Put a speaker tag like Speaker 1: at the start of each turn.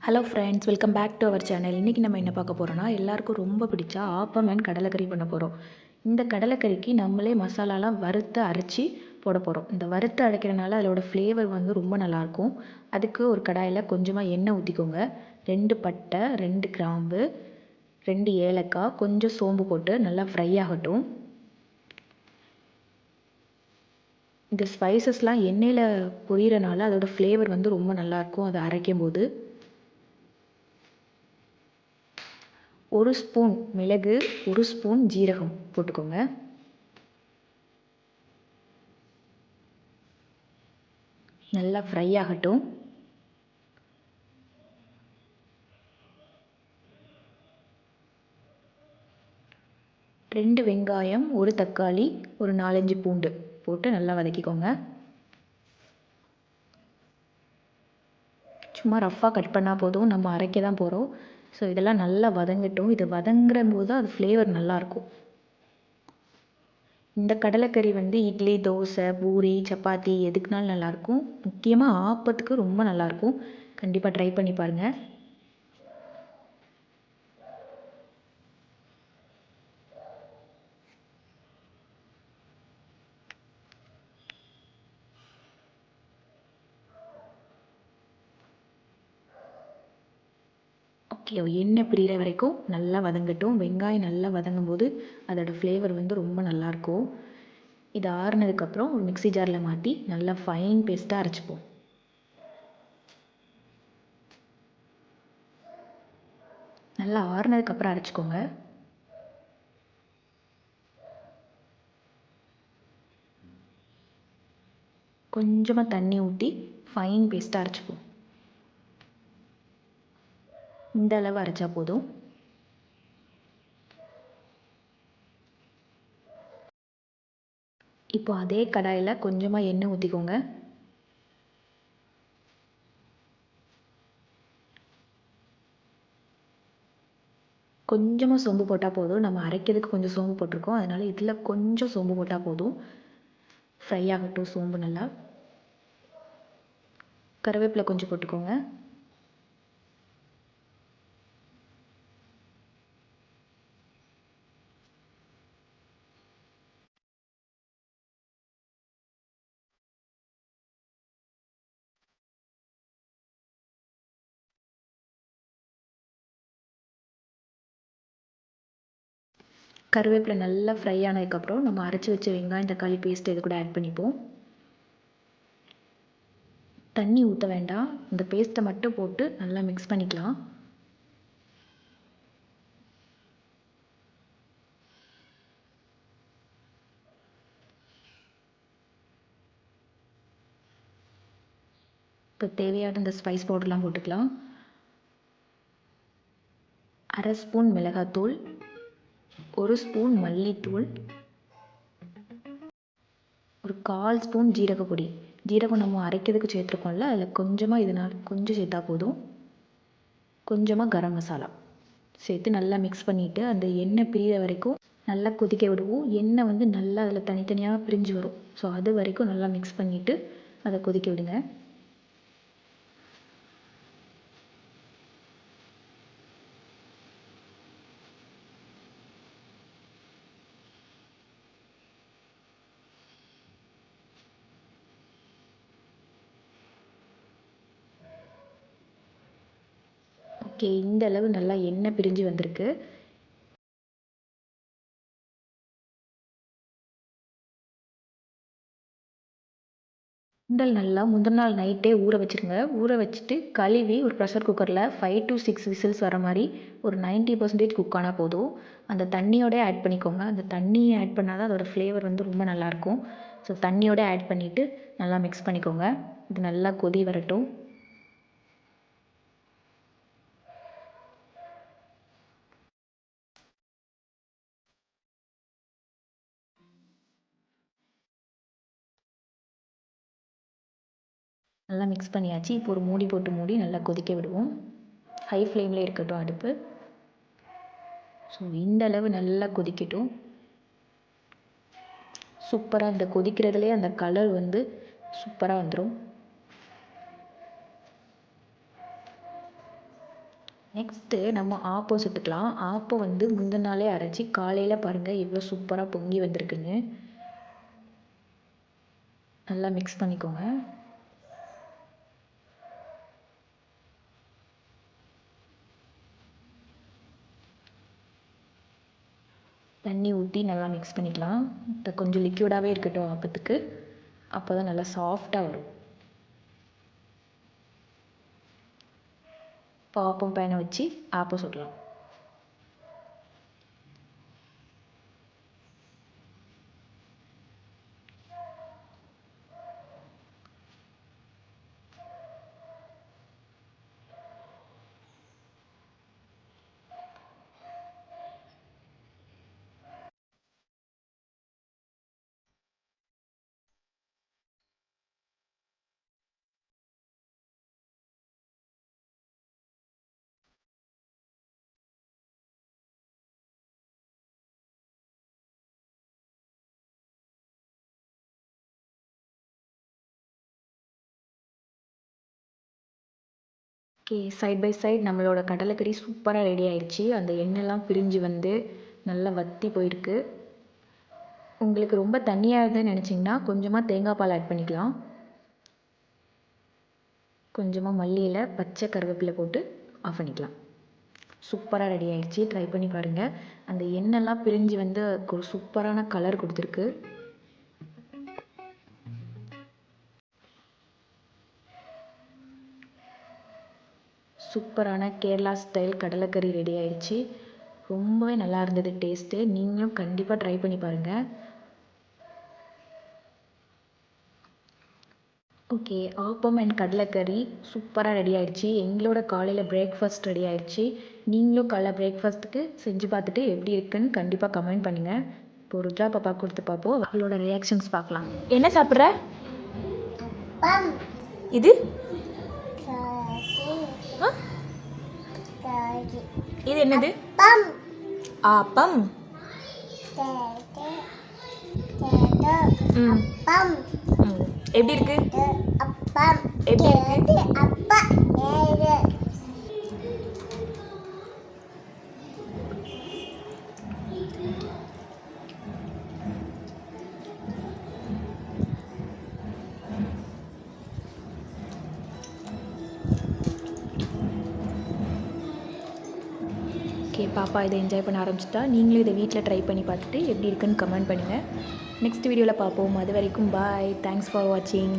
Speaker 1: Hello friends, welcome back to our channel. இன்றைக்கி நம்ம என்ன பார்க்க போகிறோன்னா, எல்லாருக்கும் ரொம்ப பிடிச்ச ஆப்பம் அண்ட் கடலைக்கறி பண்ண போகிறோம். இந்த கடலைக்கறிக்கு நம்மளே மசாலாலாம் வறுத்து அரைச்சி போட போகிறோம். இந்த வறுத்து அரைக்கிறனால அதோடய ஃப்ளேவர் வந்து ரொம்ப நல்லாயிருக்கும். அதுக்கு ஒரு கடாயில் கொஞ்சமாக எண்ணெய் ஊற்றிக்கோங்க. 2 பட்டை, 2 கிராம்பு, 2 ஏலக்காய், கொஞ்சம் சோம்பு போட்டு நல்லா ஃப்ரை ஆகட்டும். இந்த ஸ்பைசஸ்லாம் எண்ணெயில் பொரியறனால அதோடய ஃப்ளேவர் வந்து ரொம்ப நல்லாயிருக்கும் அதை அரைக்கும் போது. 1 ஸ்பூன் மிளகு, 1 ஸ்பூன் ஜீரகம் போட்டுக்கோங்க. நல்லா ஃப்ரை ஆகட்டும். ரெண்டு வெங்காயம், ஒரு தக்காளி, ஒரு 4-5 பூண்டு போட்டு நல்லா வதக்கிக்கோங்க. சும்மா ரஃப்பாக கட் பண்ணால் போதும், நம்ம அரைக்க தான் போகிறோம். ஸோ இதெல்லாம் நல்லா வதங்கட்டும். இது வதங்குற போது தான் அது ஃப்ளேவர் நல்லாயிருக்கும். இந்த கடலைக்கறி வந்து இட்லி, தோசை, பூரி, சப்பாத்தி எதுக்குனாலும் நல்லாயிருக்கும். முக்கியமாக ஆப்பத்துக்கு ரொம்ப நல்லாயிருக்கும். கண்டிப்பாக ட்ரை பண்ணி பாருங்கள். ஓகே, எண்ணெய் பிரிகிற வரைக்கும் நல்லா வதங்கட்டும். வெங்காயம் நல்லா வதங்கும் போது அதோடய ஃப்ளேவர் வந்து ரொம்ப நல்லாயிருக்கும். இது ஆறுனதுக்கப்புறம் ஒரு மிக்ஸி ஜாரில் மாற்றி நல்லா ஃபைன் பேஸ்ட்டாக அரைச்சிப்போம். நல்லா ஆறுனதுக்கப்புறம் அரைச்சிக்கோங்க. கொஞ்சமாக தண்ணி ஊற்றி ஃபைன் பேஸ்ட்டாக அரைச்சிப்போம். இந்த அளவு அரைச்சா போதும். இப்போ அதே கடாயில் கொஞ்சமாக எண்ணெய் ஊற்றிக்கோங்க. கொஞ்சமாக சோம்பு போட்டால் போதும். நம்ம அரைக்கிறதுக்கு கொஞ்சம் சோம்பு போட்டிருக்கோம், அதனால் இதில் கொஞ்சம் சோம்பு போட்டால் போதும். ஃப்ரை ஆகட்டும் சோம்பு நல்லா. கருவேப்பிலை கொஞ்சம் போட்டுக்கோங்க. கருவேப்பிலை நல்லா ஃப்ரை ஆனதுக்கப்புறம் நம்ம அரைச்சி வச்ச வெங்காயம் தக்காளி பேஸ்ட் இது கூட ஆட் பண்ணிப்போம். தண்ணி ஊற்ற வேண்டாம், இந்த பேஸ்ட்டை மட்டும் போட்டு நல்லா மிக்ஸ் பண்ணிக்கலாம். இப்போ தேவையான இந்த ஸ்பைஸ் பவுடர்லாம் போட்டுக்கலாம். 1/2 ஸ்பூன் மிளகாத்தூள், 1 ஸ்பூன் மல்லித்தூள், ஒரு 1/4 ஸ்பூன் ஜீரகப்பொடி. ஜீரகம் நம்ம அரைக்கிறதுக்கு சேர்த்துருக்கோம்ல, அதில் கொஞ்சமாக இதனால் கொஞ்சம் சேர்த்தா போதும். கொஞ்சமாக கரம் மசாலா சேர்த்து நல்லா மிக்ஸ் பண்ணிவிட்டு அந்த எண்ணெய் பிரிகிற வரைக்கும் நல்லா கொதிக்க விடுவோம். எண்ணெய் வந்து நல்லா அதில் தனித்தனியாக பிரிஞ்சு வரும். ஸோ அது வரைக்கும் நல்லா மிக்ஸ் பண்ணிவிட்டு அதை கொதிக்க விடுங்க. ஓகே, இந்த அளவு நல்லா எண்ணெய் பிரிஞ்சு வந்திருக்கு. சுண்டல் நல்லா முந்தின நாள் நைட்டே ஊற வச்சுருங்க. ஊற வச்சுட்டு கழுவி ஒரு ப்ரெஷர் குக்கரில் 5 to 6 விசில்ஸ் வர மாதிரி ஒரு 90% குக் ஆனால் போதும். அந்த தண்ணியோடய ஆட் பண்ணிக்கோங்க. அந்த தண்ணியை ஆட் பண்ணால் தான் அதோடய ஃப்ளேவர் வந்து ரொம்ப நல்லாயிருக்கும். ஸோ தண்ணியோடு ஆட் பண்ணிவிட்டு நல்லா மிக்ஸ் பண்ணிக்கோங்க. இது நல்லா கொதி வரட்டும். நல்லா மிக்ஸ் பண்ணியாச்சு. இப்போ ஒரு மூடி போட்டு மூடி நல்லா கொதிக்க விடுவோம். ஹை ஃப்ளேமில் இருக்கட்டும் அடுப்பு. ஸோ இந்த அளவு நல்லா கொதிக்கட்டும். சூப்பராக இந்த கொதிக்கிறதுலே அந்த கலர் வந்து சூப்பராக வந்துடும். நெக்ஸ்ட்டு நம்ம ஆப்பம் சுட்டுக்கலாம். ஆப்பம் வந்து முந்தின நாளே அரைச்சி காலையில் பாருங்கள் எவ்வளோ சூப்பராக பொங்கி வந்திருக்குன்னு. நல்லா மிக்ஸ் பண்ணிக்கோங்க. தண்ணி ஊற்றி நல்லா மிக்ஸ் பண்ணிக்கலாம். கொஞ்சம் லிக்விடாகவே இருக்கட்டும் ஆப்பத்துக்கு. அப்போ தான் நல்லா சாஃப்டாக வரும். இப்போ ஆப்பம் பேனை வச்சு ஆப்பம் சுடலாம். ஓகே, சைட் பை சைடு நம்மளோட கடலைக்கறி சூப்பராக ரெடி ஆயிடுச்சு. அந்த எண்ணெய்லாம் பிரிஞ்சு வந்து நல்லா வற்றி போயிருக்கு. உங்களுக்கு ரொம்ப தண்ணியாக இருக்குதுன்னு நினச்சிங்கன்னா கொஞ்சமாக தேங்காய் பால் ஆட் பண்ணிக்கலாம். கொஞ்சமாக மல்லி இலை, பச்சை கருவேப்பிலை போட்டு ஆஃப் பண்ணிக்கலாம். சூப்பராக ரெடி ஆயிடுச்சு. ட்ரை பண்ணி பாருங்கள். அந்த எண்ணெய்லாம் பிரிஞ்சு வந்து ஒரு சூப்பரான கலர் கொடுத்துருக்கு. சூப்பரான கேரளா ஸ்டைல் கடலைக்கறி ரெடி ஆயிடுச்சு. ரொம்பவே நல்லா இருந்தது டேஸ்ட்டு. நீங்களும் கண்டிப்பாக ட்ரை பண்ணி பாருங்கள். ஓகே, ஆப்பம் அண்ட் கடலைக்கறி சூப்பராக ரெடி ஆயிடுச்சு. எங்களோட காலையில் பிரேக்ஃபாஸ்ட் ரெடி ஆயிடுச்சு. நீங்களும் காலைல பிரேக்ஃபாஸ்ட்டுக்கு செஞ்சு பார்த்துட்டு எப்படி இருக்குன்னு கண்டிப்பாக கமெண்ட் பண்ணுங்கள். இப்போ ருத்ரா பாப்பா கொடுத்து பார்ப்போம். அவளோட ரியாக்ஷன்ஸ் பார்க்கலாம். என்ன சாப்பிட்ற? இது இது என்னது? ஆப்பம். எப்படி இருக்கு? எப்படி இருக்கு? ஓகே, பாப்பா இதை என்ஜாய் பண்ண ஆரம்பிச்சிட்டா. நீங்களும் இதை வீட்டில் ட்ரை பண்ணி பார்த்துட்டு எப்படி இருக்குன்னு கமெண்ட் பண்ணுங்கள். நெக்ஸ்ட் வீடியோவில் பார்ப்போம். அது வரைக்கும் பாய். தேங்க்ஸ் ஃபார் வாட்சிங்.